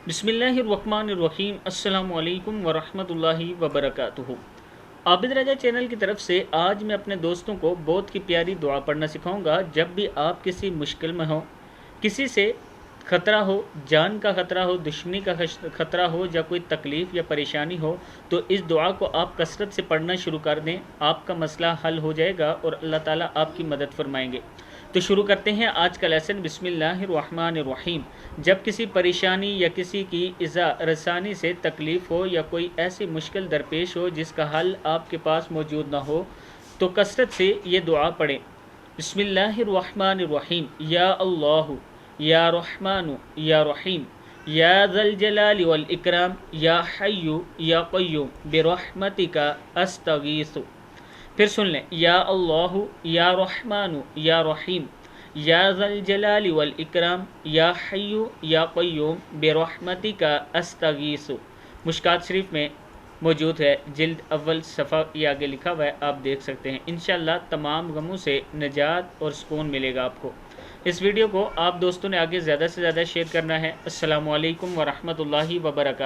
बिस्मिल्लाहिर्रहमानिर्रहीम अस्सलामु अलैकुम वरहमतुल्लाहि वबरकातुहू। आबिद रजा चैनल की तरफ से आज मैं अपने दोस्तों को बहुत की प्यारी दुआ पढ़ना सिखाऊंगा। जब भी आप किसी मुश्किल में हो, किसी से ख़तरा हो, जान का ख़तरा हो, दुश्मनी का ख़तरा हो, या कोई तकलीफ़ या परेशानी हो, तो इस दुआ को आप कसरत से पढ़ना शुरू कर दें। आपका मसला हल हो जाएगा और अल्लाह ताला आपकी मदद फरमाएंगे। तो शुरू करते हैं आज का लेसन। बिस्मिल्लाहिर्रहमानिर्रहीम। जब किसी परेशानी या किसी की इज़ा रसानी से तकलीफ़ हो या कोई ऐसी मुश्किल दरपेश हो जिसका हल आपके पास मौजूद ना हो, तो कसरत से ये दुआ पढ़ें। बिस्मिल्लाहिर्रहमानिर्रहीम। या अल्लाह या रहमानु या रहीम या ज़ल जलाली वल इकराम या हय्यु या क़य्यूम बिरहमतिका अस्तगीसु। फिर सुन लें। या अल्लाह या रहमानु या रहीम या ज़ल जलाली वल इकराम या हय्यु या क़य्यूम बिरहमतिका अस्तगीसु। मुश्कात शरीफ में मौजूद है, जिल्द अव्वल सफ़ा ये आगे लिखा हुआ है, आप देख सकते हैं। इंशाअल्लाह तमाम गमों से निजात और सुकून मिलेगा आपको। इस वीडियो को आप दोस्तों ने आगे ज़्यादा से ज़्यादा शेयर करना है। अस्सलामु अलैकुम वरहमतुल्लाहि वबरकातुहू।